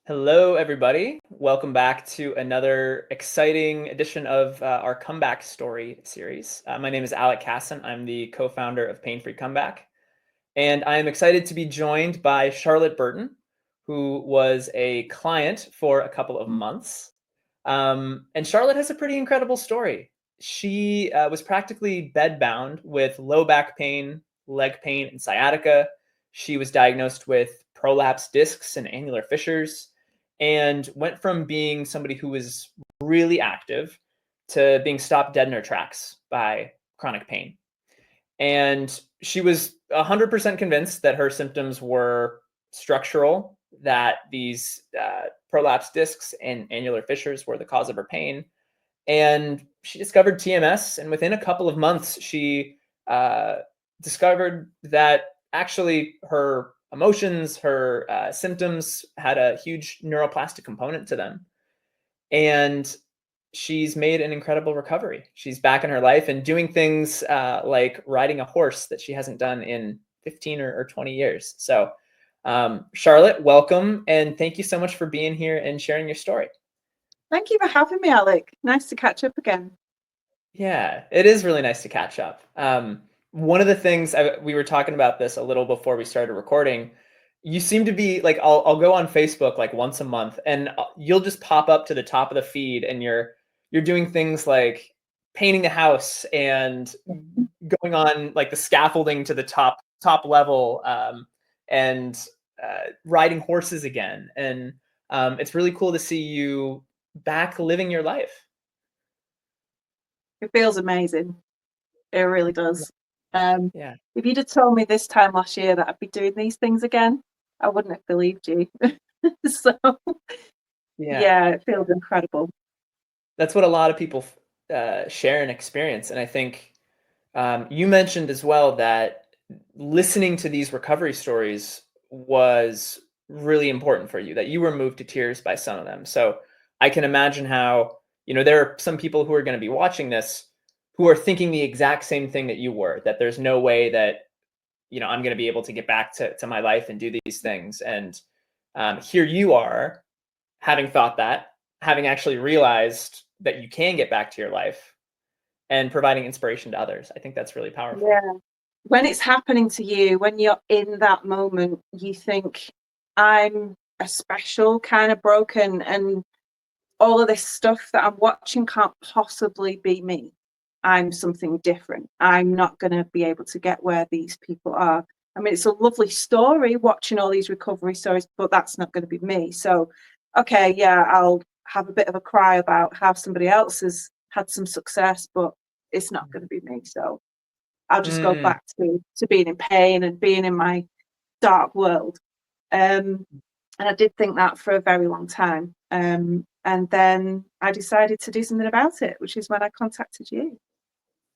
Hello, everybody. Welcome back to another exciting edition of our Comeback Story series. My name is Alec Casson. I'm the co-founder of Pain Free Comeback, and I am excited to be joined by Charlotte Burton, who was a client for a couple of months. And Charlotte has a pretty incredible story. She was practically bedbound with low back pain, leg pain, and sciatica. She was diagnosed with prolapsed discs and annular fissures and went from being somebody who was really active to being stopped dead in her tracks by chronic pain. And she was 100% convinced that her symptoms were structural, that these prolapsed discs and annular fissures were the cause of her pain. And she discovered TMS, and within a couple of months, she discovered that actually her emotions, her symptoms had a huge neuroplastic component to them. And she's made an incredible recovery. She's back in her life and doing things like riding a horse that she hasn't done in 15 or 20 years. So, Charlotte, welcome. And thank you so much for being here and sharing your story. Thank you for having me, Alec. Nice to catch up again. Yeah, it is really nice to catch up. One of the things we were talking about this a little before we started recording. You seem to be like, I'll go on Facebook like once a month, and you'll just pop up to the top of the feed, and you're doing things like painting the house and going on like the scaffolding to the top level, and riding horses again. And it's really cool to see you back living your life. It feels amazing. It really does. Yeah. If you'd have told me this time last year that I'd be doing these things again, I wouldn't have believed you. So, Yeah. yeah, it feels incredible. That's what a lot of people share and experience. And I think you mentioned as well that listening to these recovery stories was really important for you, that you were moved to tears by some of them. So I can imagine how, there are some people who are going to be watching this who are thinking the exact same thing that you were, that there's no way that, I'm going to be able to get back to my life and do these things. And here you are, having thought that, having actually realized that you can get back to your life and providing inspiration to others. I think that's really powerful. Yeah. When it's happening to you, when you're in that moment, you think, I'm a special kind of broken, and all of this stuff that I'm watching can't possibly be me. I'm something different. I'm not going to be able to get where these people are. I mean, it's a lovely story watching all these recovery stories, but that's not going to be me. So, okay, yeah, I'll have a bit of a cry about how somebody else has had some success, but it's not going to be me. So I'll just go Mm, back to being in pain and being in my dark world. Um, and I did think that for a very long time. And then I decided to do something about it, which is when I contacted you.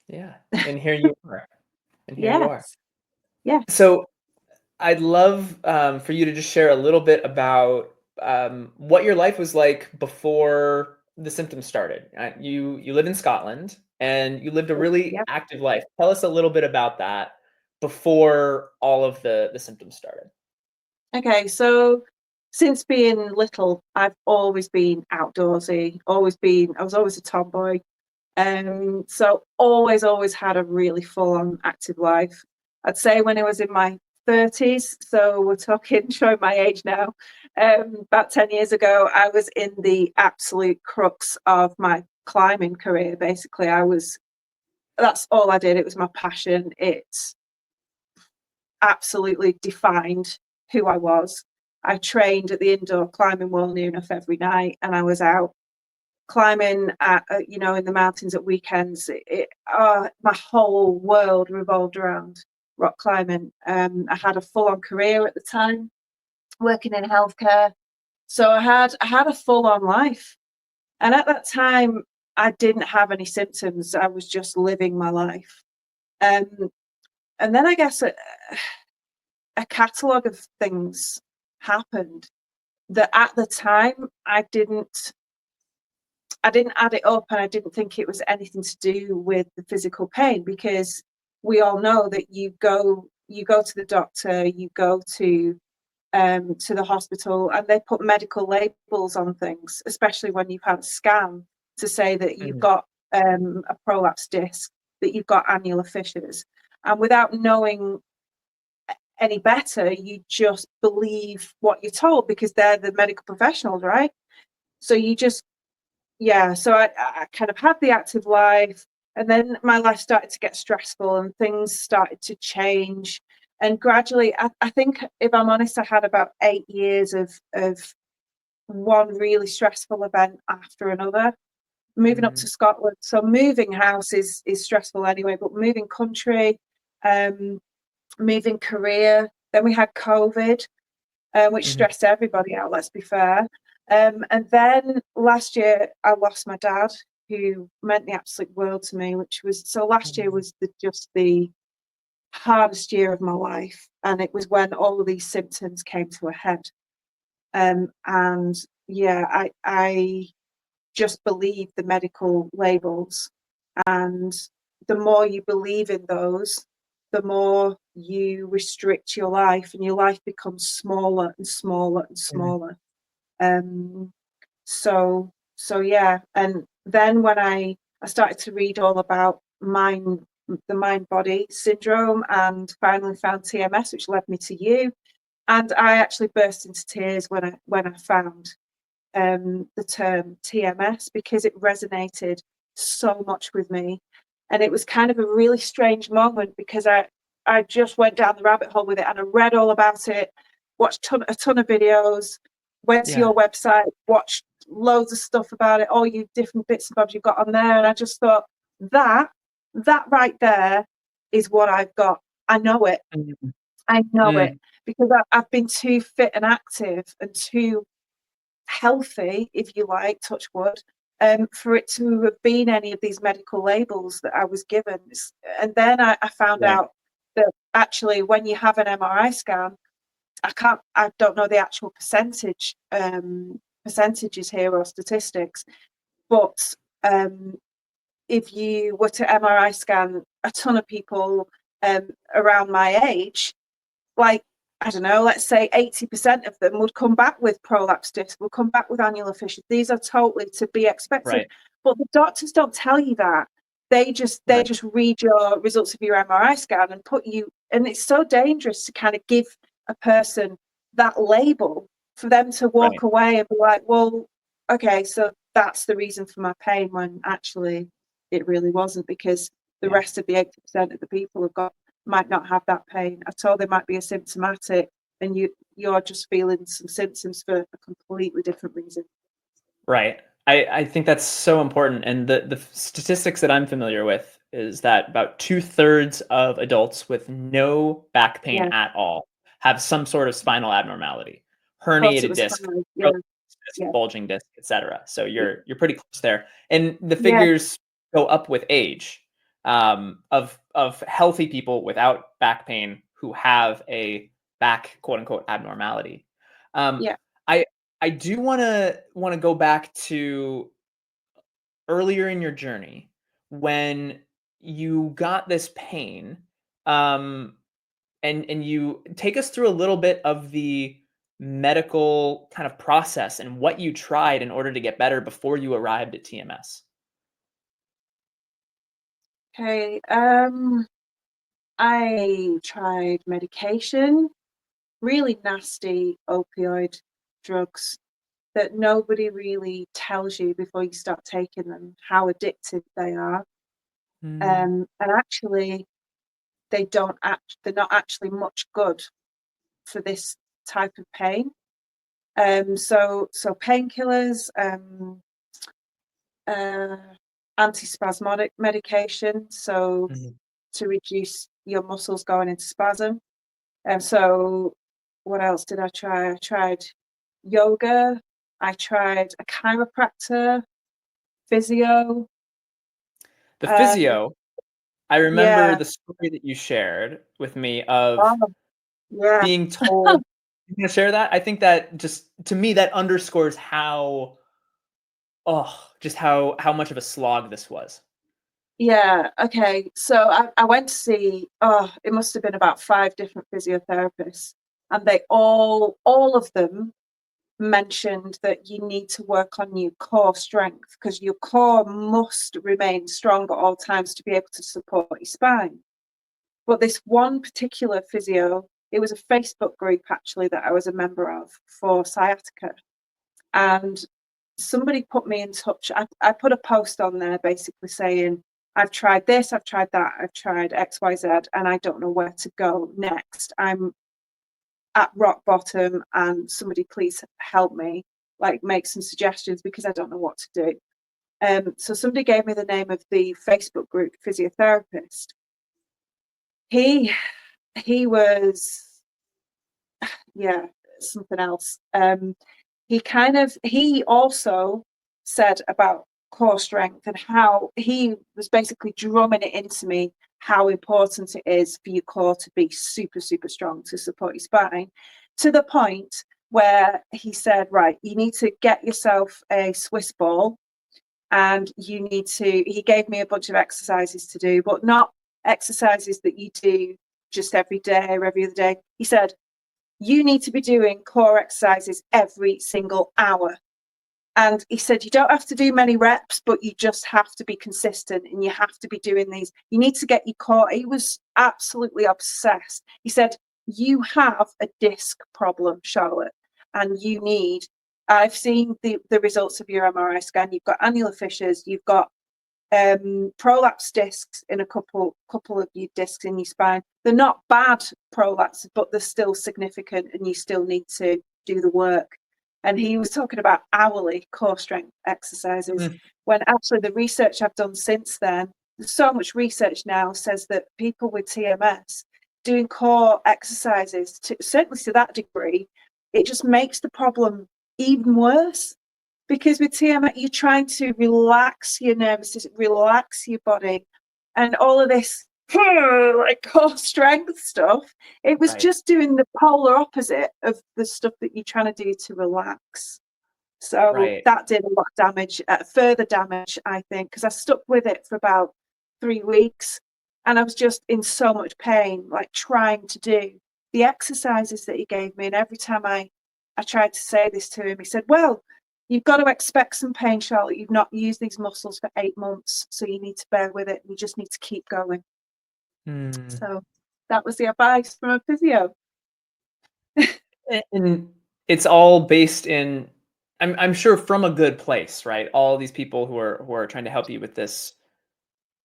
yeah. And here you are. And here you are. Yes, yes. So I'd love for you to just share a little bit about what your life was like before the symptoms started. You live in Scotland and you lived a really Yeah. active life. Tell us a little bit about that before all of the symptoms started. Okay, so since being little, I've always been outdoorsy, I was always a tomboy. So always had a really full-on active life. I'd say when I was in my 30s, so we're talking, showing my age now, about 10 years ago, I was in the absolute crux of my climbing career. Basically, that's all I did. It was my passion. It absolutely defined who I was. I trained at the indoor climbing wall near enough every night, and I was out climbing at in the mountains at weekends. My whole world revolved around rock climbing. I had a full-on career at the time, working in healthcare, so I had a full-on life. And at that time, I didn't have any symptoms. I was just living my life. Um, and then I guess a catalogue of things happened that at the time I didn't add it up, and I didn't think it was anything to do with the physical pain, because we all know that you go to the doctor, you go to to the hospital, and they put medical labels on things, especially when you've had a scan, to say that you've got a prolapsed disc, that you've got annular fissures. And without knowing any better, you just believe what you're told because they're the medical professionals, right? So you just, yeah. So I kind of had the active life, and then my life started to get stressful and things started to change. And gradually, I think, if I'm honest, I had about 8 years of one really stressful event after another. Moving up to Scotland, so moving house is stressful anyway, but moving country, moving career. Then we had COVID, which stressed everybody out, let's be fair. And then last year, I lost my dad, who meant the absolute world to me, so last year was just the hardest year of my life. And it was when all of these symptoms came to a head. And yeah, I just believe the medical labels. And the more you believe in those, the more you restrict your life, and your life becomes smaller and smaller and smaller. So yeah. And then when I started to read all about the mind-body syndrome, and finally found TMS, which led me to you. And I actually burst into tears when I found the term TMS, because it resonated so much with me. And it was kind of a really strange moment, because I just went down the rabbit hole with it, and I read all about it, watched a ton of videos, went to your website, watched loads of stuff about it, all you different bits and bobs you've got on there. And I just thought, that right there is what I've got. I know it. I know it, because I've been too fit and active and too healthy, if you like, touch wood, for it to have been any of these medical labels that I was given. And then I found out that actually, when you have an MRI scan, I don't know the actual percentages here or statistics, but if you were to MRI scan a ton of people around my age, like, I don't know, let's say 80% of them would come back with prolapsed disc, would come back with annular fissures. These are totally to be expected. Right. But the doctors don't tell you that. They just read your results of your MRI scan and put you, and it's so dangerous to kind of give a person that label, for them to walk away and be like, well, okay, so that's the reason for my pain, when actually it really wasn't, because the rest of the 80% of the people might not have that pain at all. They might be asymptomatic, and you're just feeling some symptoms for a completely different reason. Right. I think that's so important. And the statistics that I'm familiar with is that about 2/3 of adults with no back pain at all have some sort of spinal abnormality, herniated disc, bulging disc, etc. So you're pretty close there. And the figures go up with age, of healthy people without back pain who have a back, quote unquote, abnormality. I do want to go back to earlier in your journey when you got this pain, and you take us through a little bit of the medical kind of process and what you tried in order to get better before you arrived at TMS. Okay. I tried medication, really nasty opioid drugs that nobody really tells you before you start taking them how addictive they are. And actually, they're not actually much good for this type of pain. So painkillers, antispasmodic medication, so to reduce your muscles going into spasm. And so what else did I try? I tried yoga. I tried a chiropractor, physio. The physio, I remember the story that you shared with me of being told. You gonna share that? I think that just, to me, that underscores how just how much of a slog this was. Yeah, okay. So I went to see, it must have been about 5 different physiotherapists. and they all of them mentioned that you need to work on your core strength, because your core must remain strong at all times to be able to support your spine. But this one particular physio, it was a Facebook group actually that I was a member of for sciatica, and somebody put me in touch. I put a post on there basically saying, I've tried this, I've tried that, I've tried XYZ, and I don't know where to go next. I'm at rock bottom, and somebody please help me, like make some suggestions, because I don't know what to do. So somebody gave me the name of the Facebook group Physiotherapist. He was, yeah, something else. He also said about core strength, and how he was basically drumming it into me how important it is for your core to be super, super strong to support your spine, to the point where he said, right, you need to get yourself a Swiss ball, and he gave me a bunch of exercises to do, but not exercises that you do just every day or every other day. He said, you need to be doing core exercises every single hour. And he said, you don't have to do many reps, but you just have to be consistent, and you have to be doing these. You need to get your core. He was absolutely obsessed. He said, you have a disc problem, Charlotte, and I've seen the results of your MRI scan. You've got annular fissures, you've got prolapsed discs in a couple of your discs in your spine. They're not bad prolapses, but they're still significant, and you still need to do the work. And he was talking about hourly core strength exercises, when actually the research I've done since then, there's so much research now says that people with TMS doing core exercises, certainly to that degree, it just makes the problem even worse. Because with TMS, you're trying to relax your nervous system, relax your body, and all of this like core strength stuff, it was just doing the polar opposite of the stuff that you're trying to do to relax. So that did a lot of damage, further damage, I think, because I stuck with it for about 3 weeks, and I was just in so much pain, like trying to do the exercises that he gave me. And every time I tried to say this to him, he said, well, you've got to expect some pain, Charlotte. You've not used these muscles for 8 months, so you need to bear with it. You just need to keep going. So that was the advice from a physio. And it's all based in, I'm sure, from a good place, right? All these people who are trying to help you with this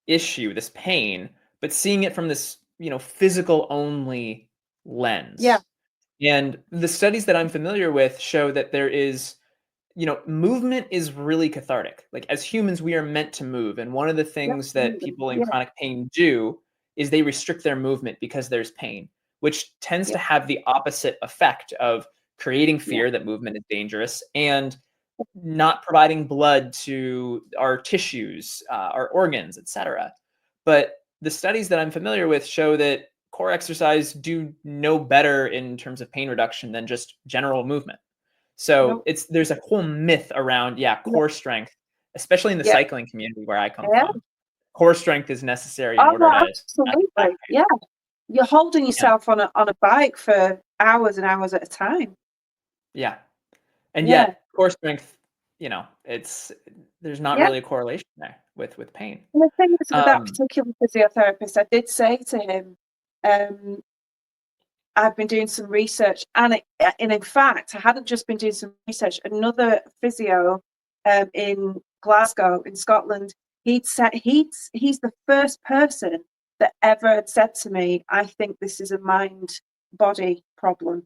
issue, this pain, but seeing it from this, physical only lens. Yeah. And the studies that I'm familiar with show that there is, movement is really cathartic. Like, as humans, we are meant to move. And one of the things that people in chronic pain do is they restrict their movement because there's pain, which tends to have the opposite effect of creating fear that movement is dangerous, and not providing blood to our tissues, our organs, etc. But the studies that I'm familiar with show that core exercise do no better in terms of pain reduction than just general movement. So there's a whole myth around core strength, especially in the cycling community where I come from. Core strength is necessary in order to absolutely. Yeah. You're holding yourself on a bike for hours and hours at a time. Yeah. And yet core strength, there's not really a correlation there with pain. And the thing is, with that particular physiotherapist, I did say to him, I've been doing some research, and in fact, I hadn't just been doing some research. Another physio in Glasgow, in Scotland, he'd said he's the first person that ever had said to me, I think this is a mind-body problem.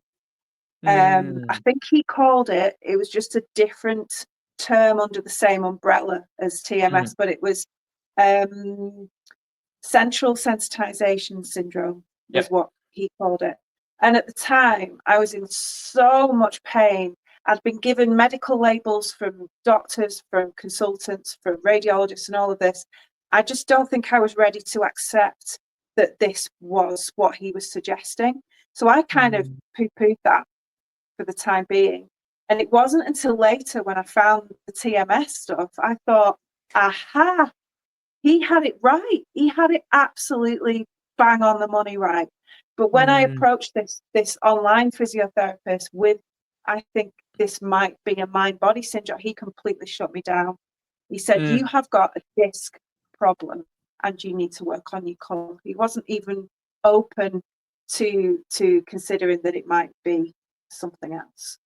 I think he called it was just a different term under the same umbrella as TMS, but it was central sensitization syndrome was what he called it. And at the time, I was in so much pain. I'd been given medical labels from doctors, from consultants, from radiologists, and all of this. I just don't think I was ready to accept that this was what he was suggesting. So I kind of poo-pooed that for the time being. And it wasn't until later, when I found the TMS stuff, I thought, aha, he had it right. He had it absolutely bang on the money right. But when I Mm, approached this online physiotherapist with, I think this might be a mind-body syndrome, he completely shut me down. He said, you mm, have got a disc problem and you need to work on your core. He wasn't even open to considering that it might be something else.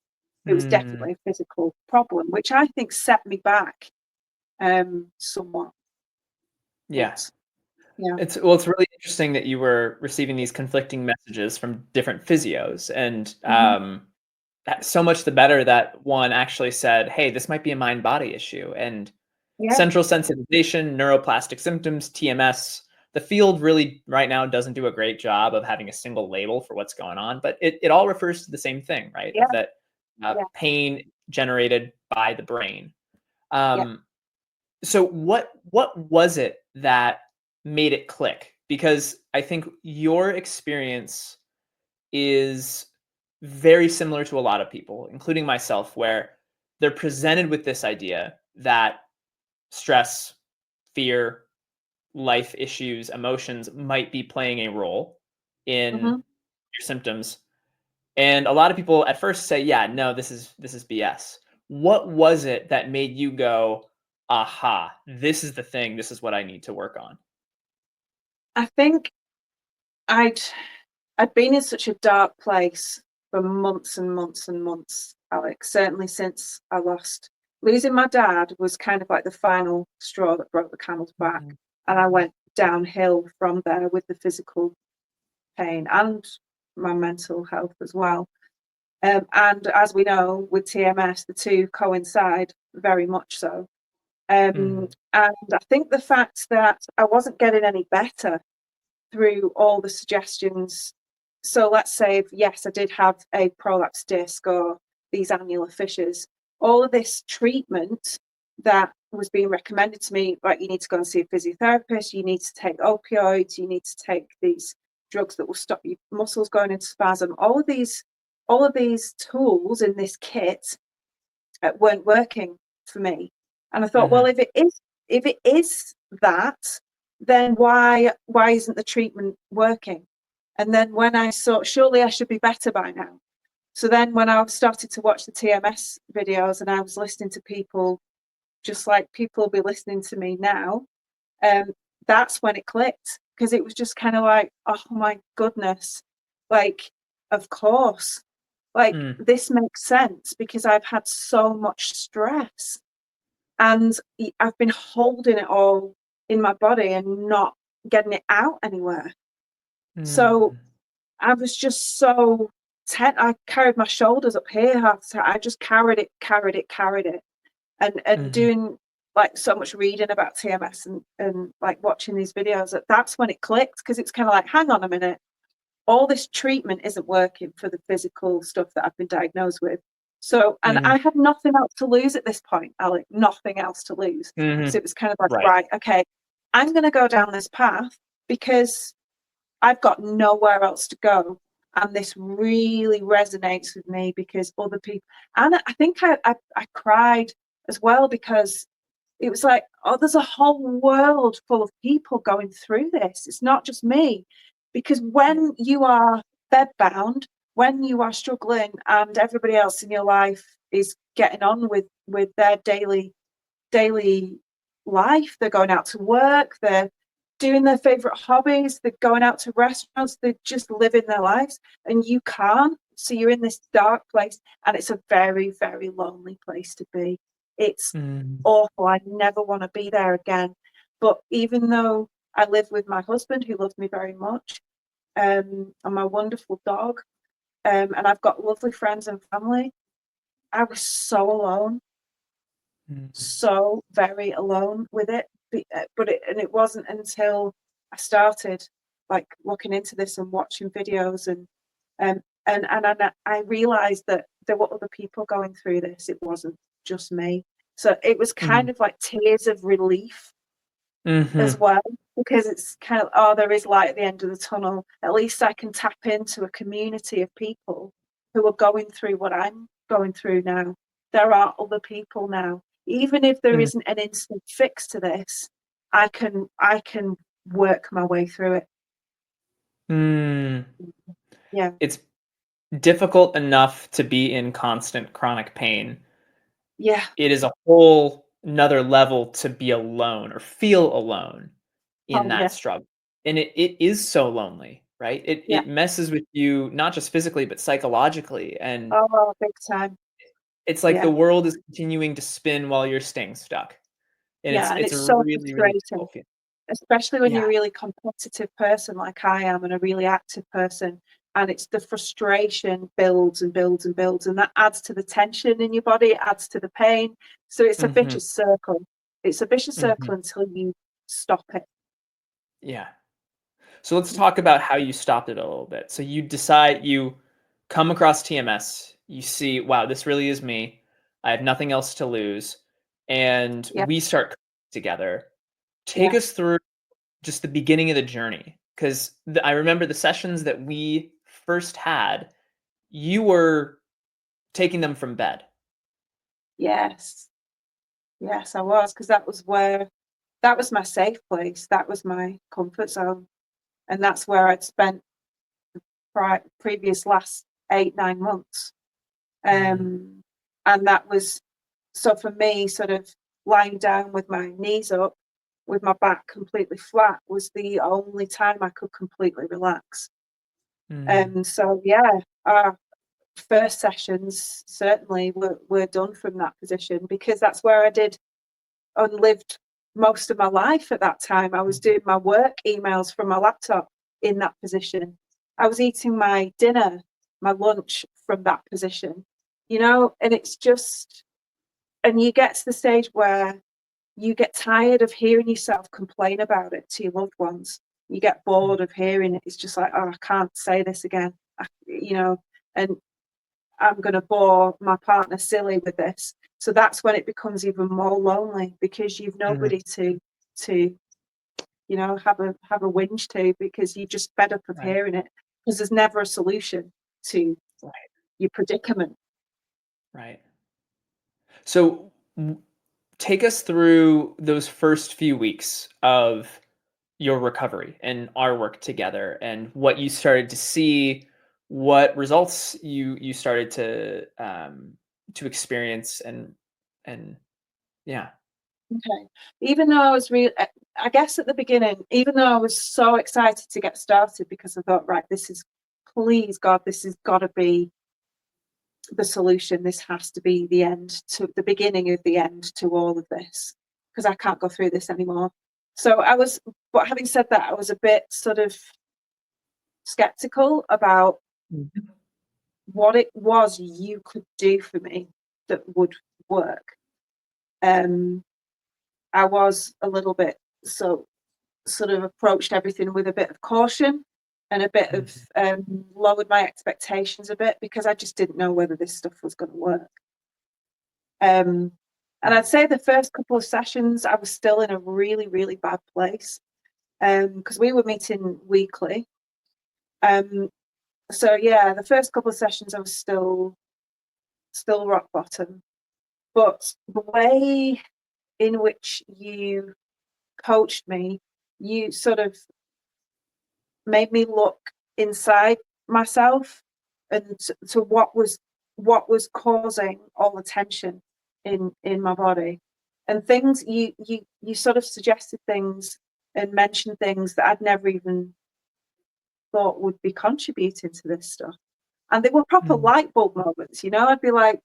It was mm. definitely a physical problem, which I think set me back somewhat. Yeah. But yeah. It's really interesting that you were receiving these conflicting messages from different physios, and Hmm. so much the better that one actually said, "Hey, this might be a mind-body issue." And Yeah. central sensitization, neuroplastic symptoms, TMS. The field really right now doesn't do a great job of having a single label for what's going on, but it all refers to the same thing, right? Yeah. Of that Yeah. pain generated by the brain. Yeah. Um, so what was it that made it click? Because I think your experience is very similar to a lot of people, including myself, where they're presented with this idea that stress, fear, life issues, emotions might be playing a role in Hmm. your symptoms. And a lot of people at first say, "Yeah, no, this is BS." What was it that made you go, "Aha, this is the thing. This is what I need to work on." I think I'd I'd been in such a dark place for months and months and months, Alex. Certainly since I lost losing my dad was kind of like the final straw that broke the camel's back. Mhm, And I went downhill from there with the physical pain and my mental health as well. And as we know, with TMS, the two coincide very much so. mhm, And I think the fact that I wasn't getting any better through all the suggestions. So let's say, if, yes, I did have a prolapsed disc or these annular fissures, all of this treatment that was being recommended to me, like you need to go and see a physiotherapist, you need to take opioids, you need to take these drugs that will stop your muscles going into spasm. All of these tools in this kit weren't working for me. And I thought, well, mhm, if it is that, then why isn't the treatment working? And then when I saw, surely I should be better by now. So then when I started to watch the TMS videos and I was listening to people, just like people will be listening to me now, um, that's when it clicked, because it was just kind of like, oh my goodness, like, of course, like mm, this makes sense because I've had so much stress and I've been holding it all in my body and not getting it out anywhere. So mm, I was just so tense. I carried my shoulders up here half the time. I just carried it. And mhm, doing like so much reading about TMS and like watching these videos, that's when it clicked, because it's kind of like, hang on a minute, all this treatment isn't working for the physical stuff that I've been diagnosed with. So, and mhm, I had nothing else to lose at this point, Alec, nothing else to lose. So mhm. it was kind of like, Right. right, okay, I'm going to go down this path because I've got nowhere else to go. And this really resonates with me because other people, and I think I cried as well, because it was like, oh, there's a whole world full of people going through this. It's not just me. Because when you are bedbound, when you are struggling and everybody else in your life is getting on with their daily life, they're going out to work, they're doing their favorite hobbies, they're going out to restaurants, they're just living their lives, and you can't. So you're in this dark place, and it's a very, very lonely place to be. It's Mm, awful. I never want to be there again. But even though I live with my husband, who loves me very much, and my wonderful dog, and I've got lovely friends and family, I was so alone, mm, so very alone with it. But it wasn't until I started like looking into this and watching videos um and I realized that there were other people going through this. It wasn't just me. So it was mm, kind of like tears of relief as mhm, well, because it's kind of, oh, there is light at the end of the tunnel. At least I can tap into a community of people who are going through what I'm going through now. There are other people now. Even if there mm. isn't an instant fix to this, I can work my way through it. Mm. Yeah, It's difficult enough to be in constant chronic pain. yeah, It is a whole another level to be alone or feel alone in oh that yeah, struggle. And it is so lonely, right? It yeah, it messes with you not just physically, but psychologically, and oh, big time. it's like the Yeah, world is continuing to spin while you're staying stuck, and it's yeah, and it's it's a so really, really frustrating, difficult feeling. especially when Yeah. you're a really competitive person like I am and a really active person. And it's the frustration builds and builds and builds, and that adds to the tension in your body, it adds to the pain. So it's a Mhm, vicious circle. It's a vicious mhm. circle until you stop it. Yeah. So let's talk about how you stopped it a little bit. So you come across TMS, you see, wow, this really is me. I have nothing else to lose. And Yeah, we start together. Take yeah, us through just the beginning of the journey. Because I remember the sessions that we first had, you were taking them from bed. yes, yes, I was, because that was my safe place. That was my comfort zone. And that's where I'd spent previous last 8, 9 months. Mm, Um, and that was, so for me, sort of lying down with my knees up, with my back completely flat, was the only time I could completely relax. mm, So yeah, our first sessions certainly were done from that position, because that's where I did and lived most of my life at that time. I was mhm, doing my work emails from my laptop in that position. I was eating my dinner, my lunch from that position, and it's just, and you get to the stage where you get tired of hearing yourself complain about it to your loved ones. You get mm, bored of hearing it. It's just like, oh, I can't say this again, and I'm going to bore my partner silly with this. So that's when it becomes even more lonely, because you've mhm. nobody to have a whinge to, because you're just fed up of Right, hearing it, because there's never a solution to right, your predicament. right. So take us through those first few weeks of your recovery and our work together and what you started to see, what results you started to experience and yeah. Okay. Even though I was really, I guess at the beginning, even though I was so excited to get started, because I thought, right, please God, this has got to be the solution. This has to be the end, to the beginning of the end to all of this, because I can't go through this anymore. So but having said that, I was a bit sort of skeptical about Mhm. what it was you could do for me that would work. Um, I was a little bit, so sort of approached everything with a bit of caution, and a bit of Mhm. lowered my expectations a bit, because I just didn't know whether this stuff was going to work. Um, and Right. I'd say the first couple of sessions, I was still in a really, really bad place, because we were meeting weekly. Um, so yeah, the first couple of sessions, I was still rock bottom. But the way in which you coached me, you sort of made me look inside myself, and to what was causing all the tension in my body, and things you sort of suggested things and mentioned things that I'd never even thought would be contributing to this stuff. And they were proper Mm. light bulb moments. I'd be like,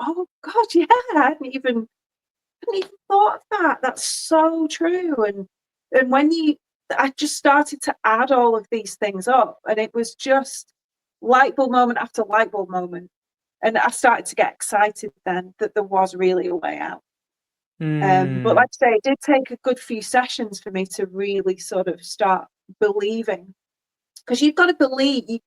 oh God, yeah, I hadn't even thought of that. That's so true. And I just started to add all of these things up, and it was just light bulb moment after light bulb moment. And I started to get excited then that there was really a way out. But Mm. like I say, it did take a good few sessions for me to really sort of start believing, because you've got to believe.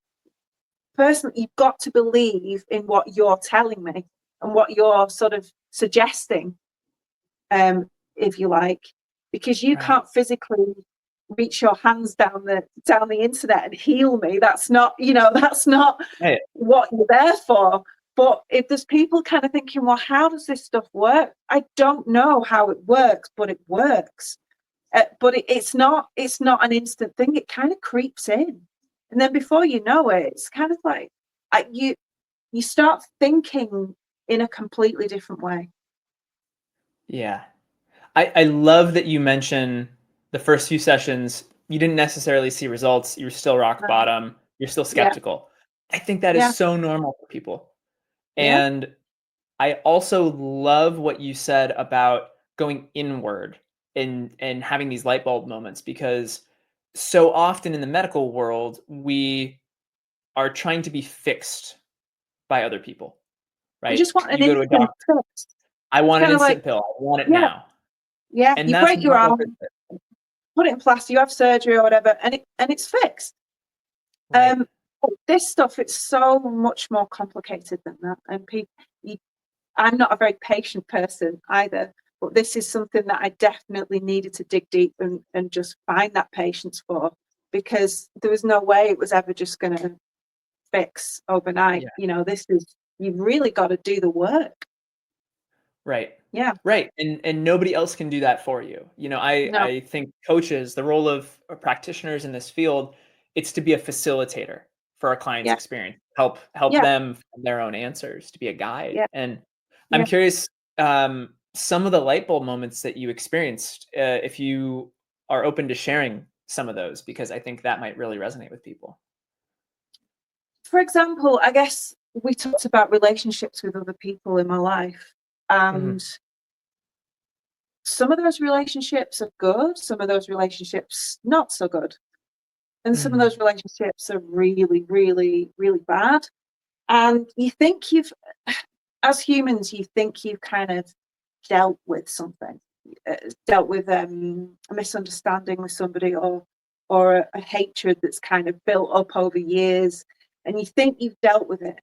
Personally, you've got to believe in what you're telling me and what you're sort of suggesting, if you like, because you Right. can't physically reach your hands down the internet and heal me. That's not, that's not Right. what you're there for. But if there's people kind of thinking, well, how does this stuff work? I don't know how it works, but it works. But it's not an instant thing. It kind of creeps in. And then before you know it, it's kind of like you start thinking in a completely different way. Yeah. I love that you mention the first few sessions, you didn't necessarily see results. You're still rock No. bottom. You're still Yeah, skeptical. I think that is yeah, so normal for people. yeah. And I also love what you said about going inward and having these light bulb moments, because so often in the medical world, we are trying to be fixed by other people, We right? just want an You go to a instant doctor, fix. I It's want an kind of like, instant pill. I want it yeah, now. yeah. And You that's break your not what this arm, is. put it in plaster, you have surgery or whatever, and it's fixed. Right. Um, but this stuff, it's so much more complicated than that. And I'm not a very patient person either, but this is something that I definitely needed to dig deep and just find that patience for, because there was no way it was ever just going to fix overnight. Yeah. You've really got to do the work. Right. Yeah. Right, and nobody else can do that for you. You know, No. I think coaches, the role of practitioners in this field, it's to be a facilitator for a client's Yeah. experience, help Yeah. them find their own answers, to be a guide. Yeah. And I'm Yeah. curious, some of the light bulb moments that you experienced, if you are open to sharing some of those, because I think that might really resonate with people. For example, I guess we talked about relationships with other people in my life, Mhm, and some of those relationships are good, some of those relationships not so good, and some of mhm, those relationships are really, really, really bad. And you think as humans, you think you've kind of dealt with something, dealt with a misunderstanding with somebody, or a hatred that's kind of built up over years, and you think you've dealt with it.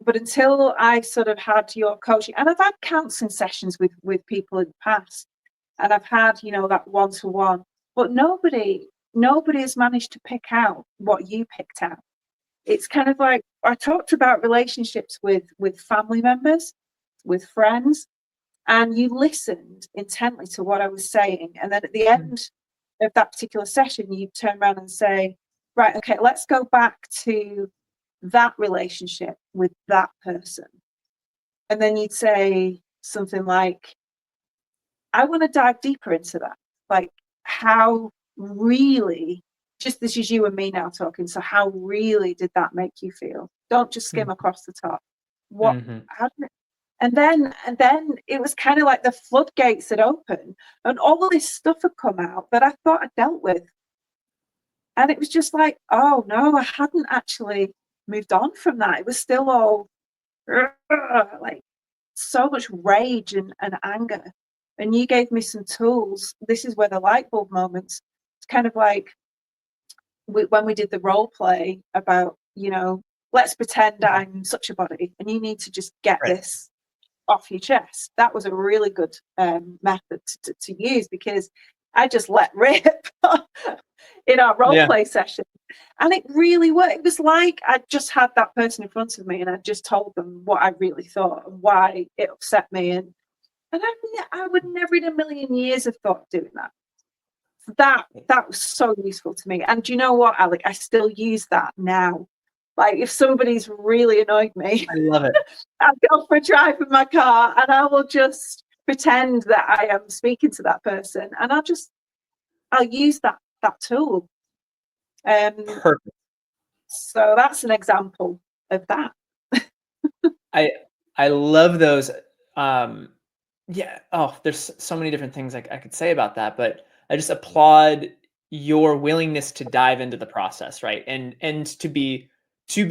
But until I sort of had your coaching, and I've had counseling sessions with people in the past, and I've had, that one to one, but nobody has managed to pick out what you picked out. It's kind of like I talked about relationships with family members, with friends, and you listened intently to what I was saying, and then at the mm, end of that particular session, you turn around and say, right, okay, let's go back to that relationship with that person. And then you'd say something like, I want to dive deeper into that. Like, how really, just this is you and me now talking. So, how really did that make you feel? Don't just skim mm, across the top. What, mhm. how did it, and then it was kind of like the floodgates had opened, and all this stuff had come out that I thought I dealt with. And it was just like, oh no, I hadn't actually moved on from that. It was still all like so much rage and anger. And you gave me some tools. This is where the light bulb moments, it's kind of like when we did the role play about, let's pretend Mhm. I'm such a body and you need to just get Right. this off your chest. That was a really good method to use, because I just let rip in our role Yeah. play session. And it really worked. It was like I just had that person in front of me and I just told them what I really thought and why it upset me. And I would never in a million years have thought of doing that. That was so useful to me. And do you know what, Alec? I still use that now. Like if somebody's really annoyed me, I love it. I'll go for a drive in my car and I will just pretend that I am speaking to that person, and I'll use that tool. Um, Perfect. so that's an example of that. I I love those, um yeah, oh, there's so many different things I could say about that, but I just applaud your willingness to dive into the process, right? And to be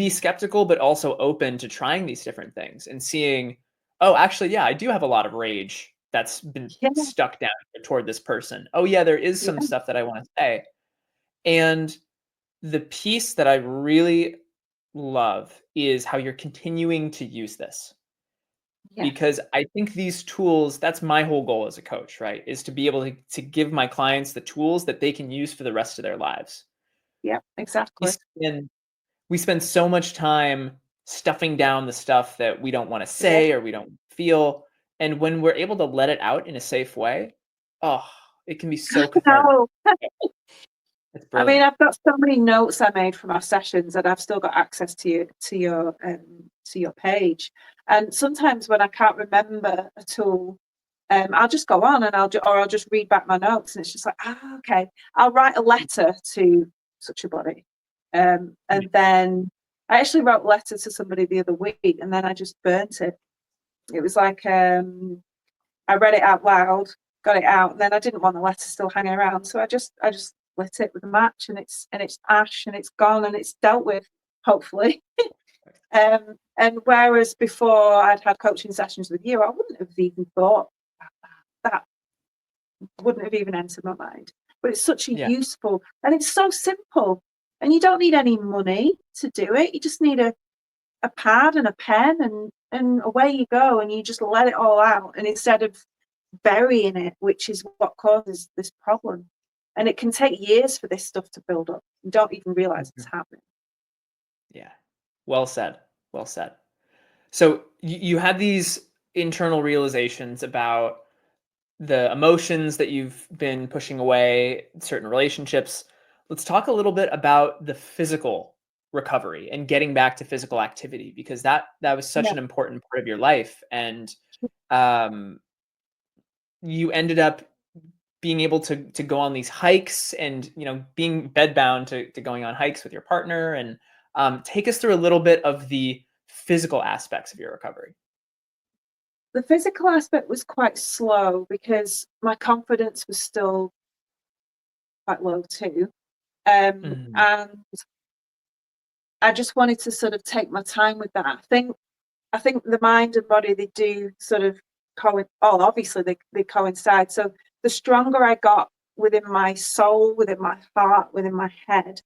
skeptical, but also open to trying these different things and seeing, oh, actually, yeah, I do have a lot of rage that's been Yeah, stuck down toward this person. Oh, yeah, there is some yeah, stuff that I want to say. And the piece that I really love is how you're continuing to use this, yeah, because I think these tools, that's my whole goal as a coach, right? Is to be able to give my clients the tools that they can use for the rest of their lives. yeah, We exactly. spend we spend so much time stuffing down the stuff that we don't want to Yeah. say or we don't feel. And when we're able to let it out in a safe way, oh, it can be so cathartic. No, It's I mean, brilliant. I've got so many notes I made from our sessions, and I've still got access to your page. And sometimes when I can't remember at all, I'll just go on and I'll just read back my notes, and it's just like, okay, I'll write a letter to such a body, Yeah. and then I actually wrote a letter to somebody the other week, and then I just burnt it. It was like I read it out loud, got it out, and then I didn't want the letter still hanging around, so I just lit it with a match, and it's ash, and it's gone, and it's dealt with, hopefully. And whereas before I'd had coaching sessions with you, I wouldn't have even thought that, wouldn't have even entered my mind. But it's such a Yeah. useful, and it's so simple, and you don't need any money to do it. You just need a pad and a pen, and away you go, and you just let it all out. And instead of burying it, which is what causes this problem, and it can take years for this stuff to build up. You don't even realize it's happening. Yeah. Well said. Well said. So you had these internal realizations about the emotions that you've been pushing away, certain relationships. Let's talk a little bit about the physical recovery and getting back to physical activity, because that was such Yeah. an important part of your life. And um, you ended up being able to go on these hikes, and being bedbound to going on hikes with your partner. And take us through a little bit of the physical aspects of your recovery. The physical aspect was quite slow because my confidence was still quite low too. Mhm. And I just wanted to sort of take my time with that. I think the mind and body, they do sort of obviously they coincide. So the stronger I got within my soul, within my heart, within my head,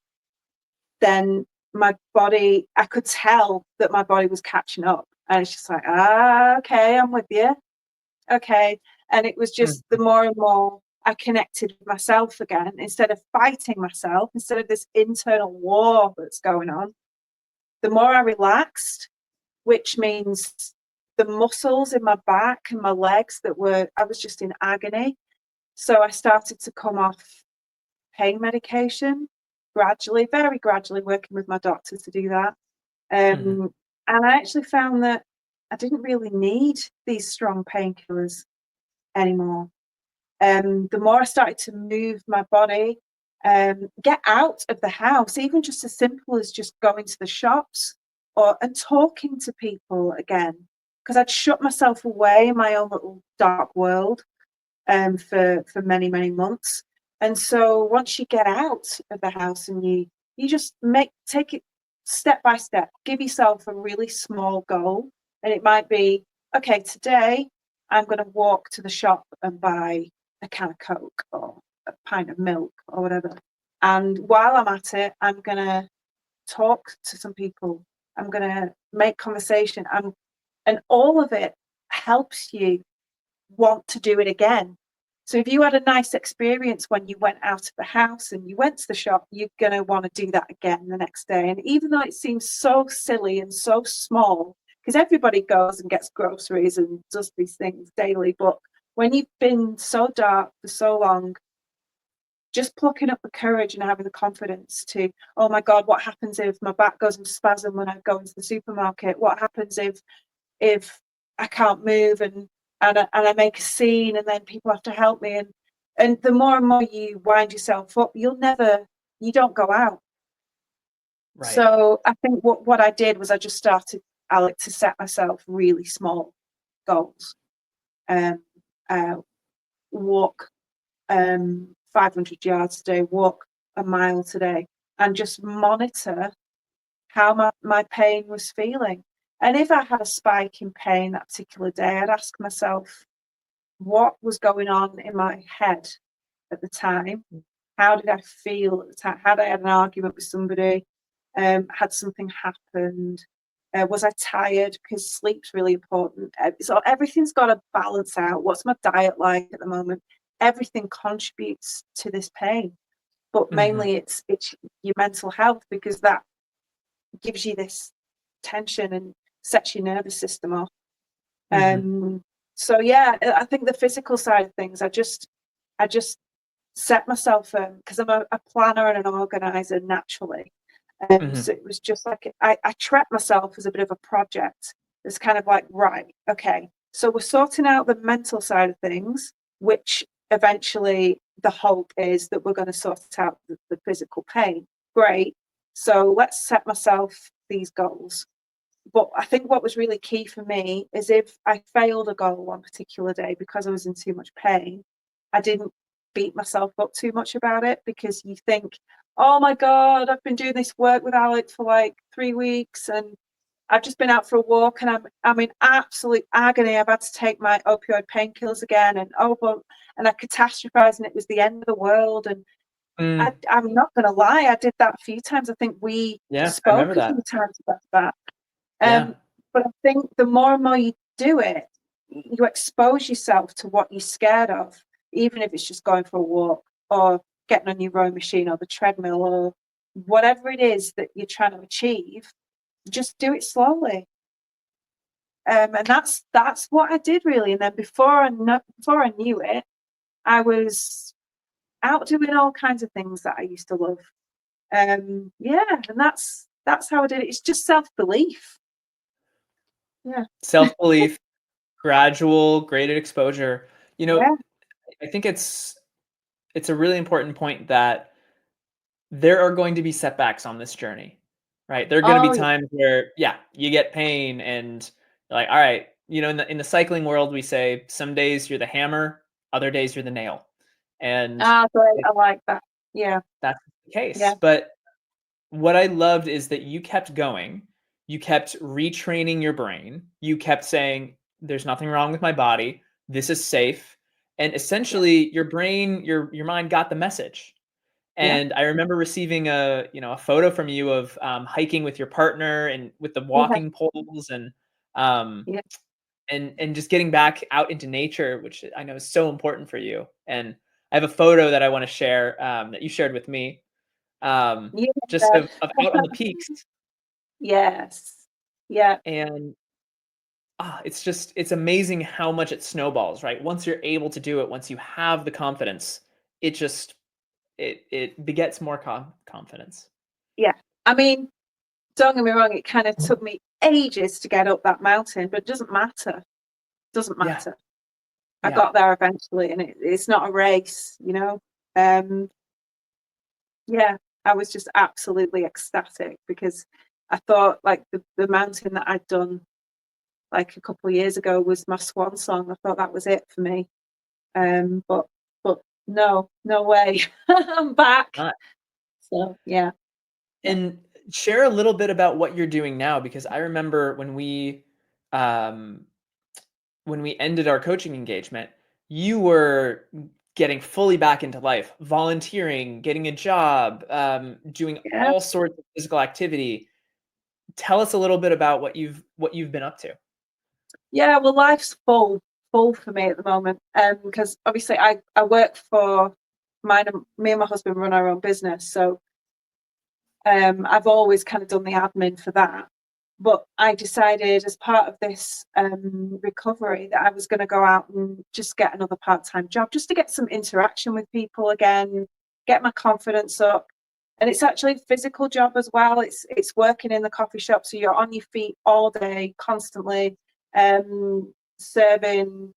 then my body, I could tell that my body was catching up. And it's just like, okay, I'm with you. Okay. And it was just the Mhm. more and more I connected with myself again, instead of fighting myself, instead of this internal war that's going on, the more I relaxed, which means the muscles in my back and my legs I was just in agony. So I started to come off pain medication gradually, very gradually, working with my doctor to do that. Mhm. And I actually found that I didn't really need these strong painkillers anymore. The more I started to move my body, get out of the house, even just as simple as just going to the shops and talking to people again, because I'd shut myself away in my own little dark world for many, many months. And so once you get out of the house and you just take it step by step, give yourself a really small goal. And it might be, okay, today I'm going to walk to the shop and buy a can of Coke or a pint of milk or whatever. And while I'm at it, I'm going to talk to some people. I'm going to make conversation. And all of it helps you want to do it again. So if you had a nice experience when you went out of the house and you went to the shop, you're going to want to do that again the next day. And even though it seems so silly and so small, because everybody goes and gets groceries and does these things daily, but when you've been so dark for so long, just plucking up the courage and having the confidence to, oh my God, what happens if my back goes into spasm when I go into the supermarket? What happens if I can't move and I make a scene and then people have to help me, and the more and more you wind yourself up, you don't go out. Right. So I think what I did was I just started, Alec, to set myself really small goals. Um, uh, Walk 500 yards today, walk a mile today, and just monitor how my pain was feeling. And if I had a spike in pain that particular day, I'd ask myself, what was going on in my head at the time? How did I feel at the time? Had I had an argument with somebody? Had something happened? Was I tired? Because sleep's really important. So everything's got to balance out. What's my diet like at the moment? Everything contributes to this pain, but Mhm. mainly it's your mental health, because that gives you this tension and sets your nervous system off. Mhm. Um, so yeah, I think the physical side of things, I just set myself, because I'm a planner and an organizer naturally. So it was just like I trapped myself as a bit of a project. It's kind of like, right, okay, so we're sorting out the mental side of things, which eventually the hope is that we're going to sort out the physical pain. Great. So let's set myself these goals. But I think what was really key for me is if I failed a goal one particular day because I was in too much pain, I didn't beat myself up too much about it, because you think, oh my God, I've been doing this work with Alex for like 3 weeks and I've just been out for a walk and I'm in absolute agony. I've had to take my opioid painkillers again, and and I catastrophized and it was the end of the world. And I'm not going to lie, I did that a few times. I think we Yeah, I spoke remember a that. few times about that. Yeah. But I think the more and more you do it, you expose yourself to what you're scared of, even if it's just going for a walk or getting on your rowing machine or the treadmill or whatever it is that you're trying to achieve. Just do it slowly. And that's what I did really. And then before I knew it, I was out doing all kinds of things that I used to love. Yeah, and that's how I did it. It's just self-belief. Yeah. Self-belief, gradual, graded exposure. You know, Yeah. I think it's a really important point that there are going to be setbacks on this journey, right? There are going to be Oh yeah. times where, yeah, you get pain and you're like, all right, you know, in the cycling world, we say some days you're the hammer, other days you're the nail, and Ah, great. it, I like that. Yeah. that's the Yeah. case. But what I loved is that you kept going, you kept retraining your brain, you kept saying, "There's nothing wrong with my body. This is safe," and Yeah. essentially, your brain, your mind got the message. Yeah. And I remember receiving a photo from you of, hiking with your partner and with the Yeah. walking poles um, Yeah. and just getting back out into nature, which I know is so important for you. And I have a photo that I wanna share, that you shared with me, just Yeah. of out on the peaks, Yes. Yeah. and, it's amazing how much it snowballs, right? Once you're able to do it, once you have the confidence, it just it begets more confidence. Yeah. I mean, don't get me wrong, it kind of took me ages to get up that mountain, but it doesn't matter. Doesn't Yeah, matter. I yeah. got there eventually, and it's not a race, you know. Um, yeah, I was just absolutely ecstatic because I thought like the mountain that I'd done like a couple of years ago was my swan song. I thought that was it for me. But no, no way. I'm back. Not So yeah, yeah, And share a little bit about what you're doing now, because I remember um, when we ended our coaching engagement, you were getting fully back into life, volunteering, getting a job, doing yeah. all sorts of physical activity. Tell us a little bit about what you've been up to. Yeah, well, life's full for me at the moment. Because obviously I work for me and my husband run our own business, so I've always kind of done the admin for that. But I decided as part of this recovery that I was going to go out and just get another part-time job, just to get some interaction with people again, get my confidence up. And it's actually a physical job as well. It's working in the coffee shop, so you're on your feet all day, constantly, serving.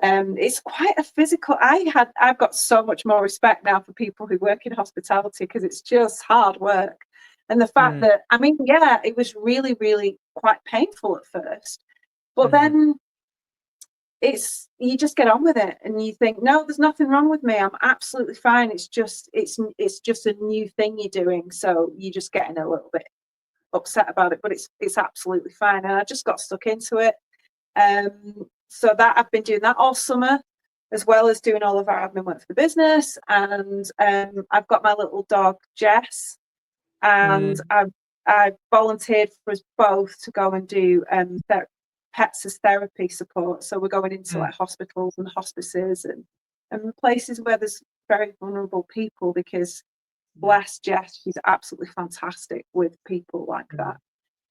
It's quite a physical. I've got so much more respect now for people who work in hospitality, because it's just hard work. And the fact Mm, that, I mean, yeah, it was really, really quite painful at first, but mhm, then you just get on with it and you think, no, there's nothing wrong with me. I'm absolutely fine. It's just a new thing you're doing. So you're just getting a little bit upset about it, but it's absolutely fine. And I just got stuck into it. So that I've been doing that all summer, as well as doing all of our admin work for the business. And I've got my little dog, Jess, and mm, I volunteered for us both to go and do pets as therapy support. So we're going into mm, like hospitals and hospices and places where there's very vulnerable people, because yeah, bless Jess, she's absolutely fantastic with people like mm, that.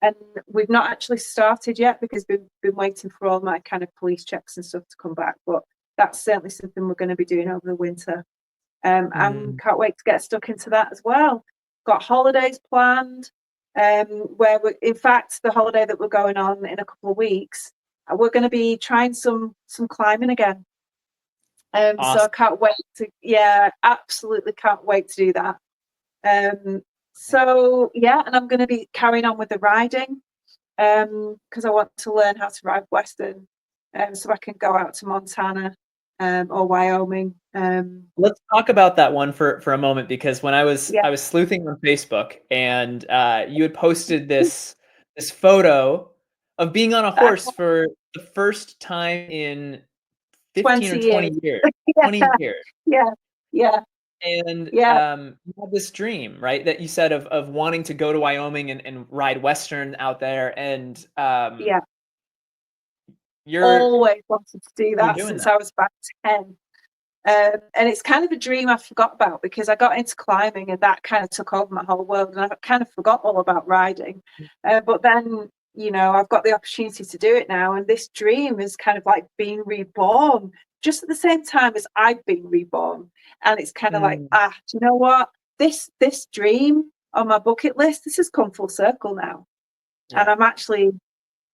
And we've not actually started yet, because we've been waiting for all my kind of police checks and stuff to come back. But that's certainly something we're going to be doing over the winter. And Mm. can't wait to get stuck into that as well. Got holidays planned, where in fact, the holiday that we're going on in a couple of weeks, we're going to be trying some climbing again. So I Awesome. can't wait to, yeah, absolutely can't wait to do that. So yeah, and I'm going to be carrying on with the riding, because I want to learn how to ride Western, so I can go out to Montana, or Wyoming. Let's talk about that one for a moment, because when Yeah, I was sleuthing on Facebook, and you had posted this photo of being on a uh, horse for the first time in 15 20 or years. 20 years. Yeah, 20 years. yeah, yeah, And yeah, you had this dream, right? That you said of wanting to go to Wyoming and ride Western out there, and yeah. you're Always wanted to do you're that doing since that. I was about 10. And it's kind of a dream I forgot about because I got into climbing and that kind of took over my whole world, and I kind of forgot all about riding. But then, I've got the opportunity to do it now, and this dream is kind of like being reborn just at the same time as I've been reborn. And it's kind of like, Mm, do you know what? This dream on my bucket list, this has come full circle now. And yeah. I'm actually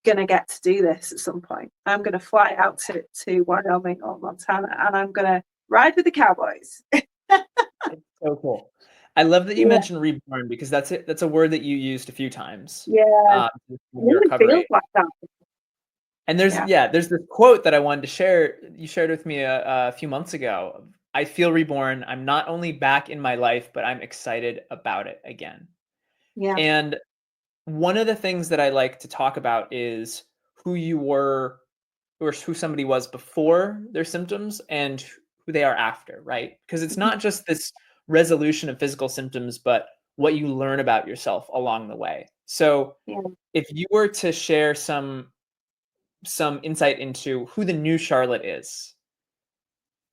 gonna get to do this at some point. I'm gonna fly out to Wyoming or Montana, and I'm gonna ride with the cowboys. It's so cool. I love that you Yeah, mentioned reborn, because that's a word that you used a few times, yeah. in It your really feels recovery. like that. And Yeah, there's this quote that I wanted to share. You shared with me a few months ago. I feel reborn. I'm not only back in my life, but I'm excited about it again. yeah, And one of the things that I like to talk about is who you were, or who somebody was before their symptoms, and who they are after, right? Because it's mhm, not just this resolution of physical symptoms, but what you learn about yourself along the way. So yeah. if you were to share some insight into who the new Charlotte is,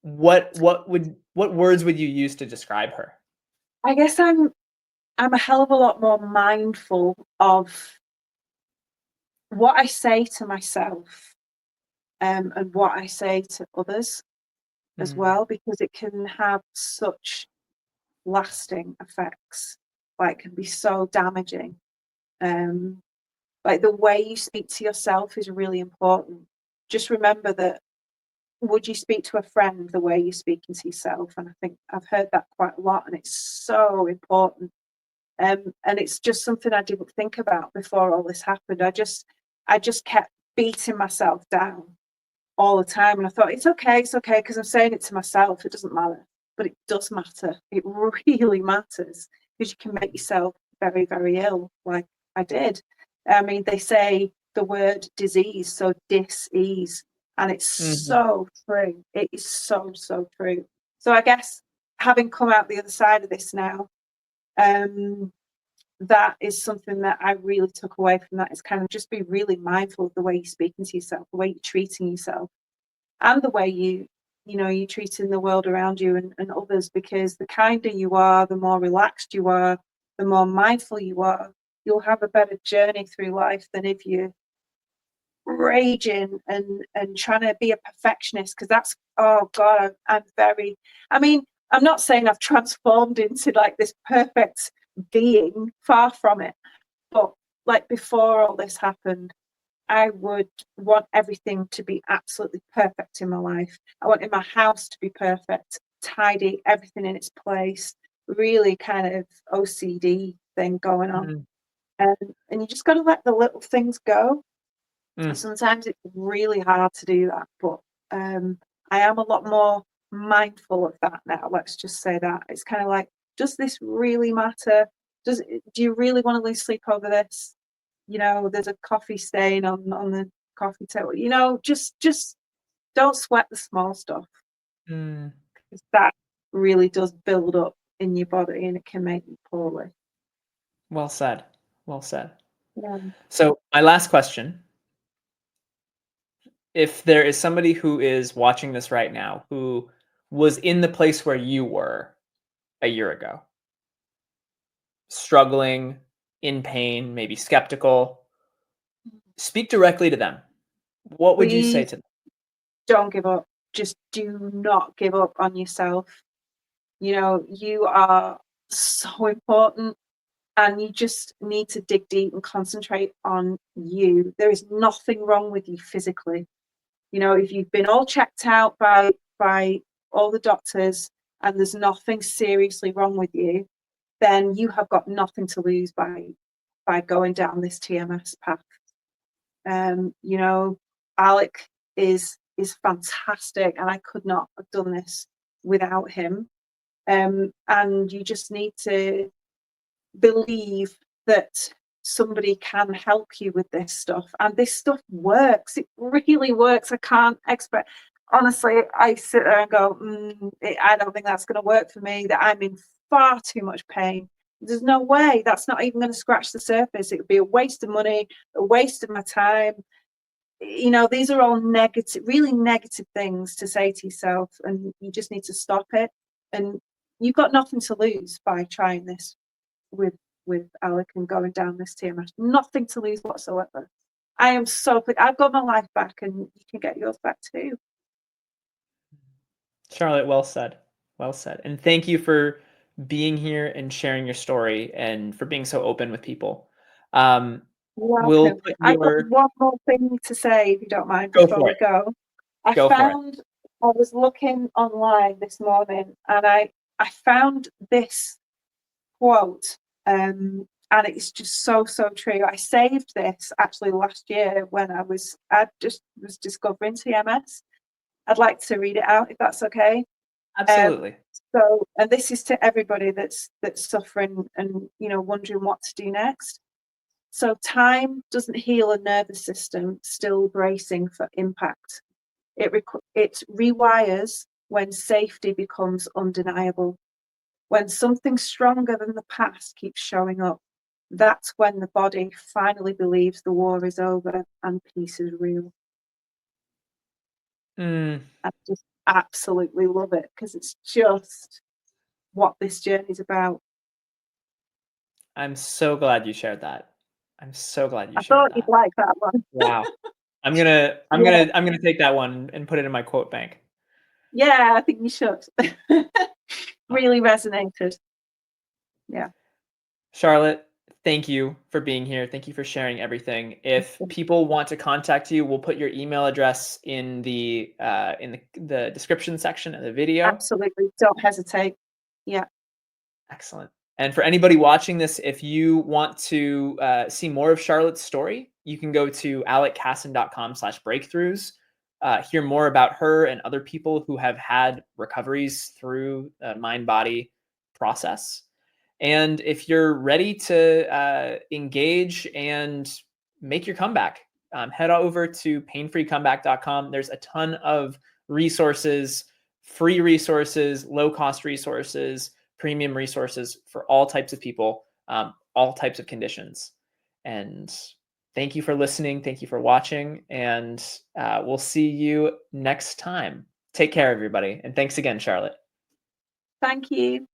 what words would you use to describe her? I guess I'm a hell of a lot more mindful of what I say to myself, and what I say to others as Mm, well, because it can have such lasting effects. Like, can be so damaging. Um, Like the way you speak to yourself is really important. Just remember that, would you speak to a friend the way you're speaking to yourself? And I think I've heard that quite a lot, and it's so important. And it's just something I didn't think about before all this happened. I just kept beating myself down all the time, and I thought it's okay, because I'm saying it to myself. It doesn't matter, but it does matter. It really matters, because you can make yourself very, very ill, like I did. I mean, they say the word disease, so dis-ease, and it's mhm, so true. It is so, so true. So I guess, having come out the other side of this now, um, that is something that I really took away from that, is kind of just be really mindful of the way you're speaking to yourself, the way you're treating yourself, and the way you're treating the world around you, and others, because the kinder you are, the more relaxed you are, the more mindful you are, you'll have a better journey through life than if you're raging and trying to be a perfectionist, because that's, oh god, I'm very, I mean, I'm not saying I've transformed into like this perfect being, far from it, but like before all this happened, I would want everything to be absolutely perfect in my life. I wanted my house to be perfect, tidy, everything in its place, really kind of OCD thing going on. mhm, And you just got to let the little things go. mm. Sometimes it's really hard to do that, but um, I am a lot more mindful of that now. Let's just say that. It's kind of like, does this really matter? Do you really want to lose sleep over this? There's a coffee stain on the coffee table. Just don't sweat the small stuff, Mm. because that really does build up in your body, and it can make you poorly. Well said. Well said. Yeah. So my last question: if there is somebody who is watching this right now who was in the place where you were a year ago, struggling, in pain, maybe skeptical, speak directly to them. What would you say Please to them? don't give up. Just do not give up on yourself. You know, you are so important, and you just need to dig deep and concentrate on you. There is nothing wrong with you physically. You know, if you've been all checked out by all the doctors and there's nothing seriously wrong with you, then you have got nothing to lose by going down this TMS path. You know, Alec is fantastic, and I could not have done this without him. And you just need to believe that somebody can help you with this stuff, and this stuff works. It really works. I can't expect, honestly, I sit there and go, I don't think that's going to work for me, that I'm in far too much pain. There's no way. That's not even going to scratch the surface. It would be a waste of money, a waste of my time. You know, these are all negative, really negative things to say to yourself, and you just need to stop it. And you've got nothing to lose by trying this with Alec and going down this TMS. Nothing to lose whatsoever. I am so pleased. I've got my life back, and you can get yours back too. Charlotte, well said. Well said. And thank you for being here and sharing your story and for being so open with people. We'll Welcome. put I've got your one more thing to say, if you don't mind, go before for we it. go. I was looking online this morning, and I found this quote, and it's just so true. I saved this actually last year when I just was discovering TMS. I'd like to read it out if that's okay. Absolutely. So, and this is to everybody that's suffering and, you know, wondering what to do next. So, time doesn't heal a nervous system still bracing for impact. It rewires when safety becomes undeniable. When something stronger than the past keeps showing up, that's when the body finally believes the war is over and peace is real. I just absolutely love it, because it's just what this journey is about. I'm so glad you shared that. I'm so glad you I shared thought you'd that. like that one. Wow. I'm gonna I'm Yeah, gonna I'm gonna take that one and put it in my quote bank. yeah, I think you should. Oh. Really resonated. Yeah. Charlotte, thank you for being here. Thank you for sharing everything. If people want to contact you, we'll put your email address in the description section of the video. Absolutely. Don't hesitate. Yeah. Excellent. And for anybody watching this, if you want to see more of Charlotte's story, you can go to aleccasson.com/breakthroughs, hear more about her and other people who have had recoveries through a mind-body process. And if you're ready to engage and make your comeback, head over to painfreecomeback.com. There's a ton of resources, free resources, low-cost resources, premium resources for all types of people, all types of conditions. And thank you for listening. Thank you for watching. And we'll see you next time. Take care, everybody. And thanks again, Charlotte. Thank you.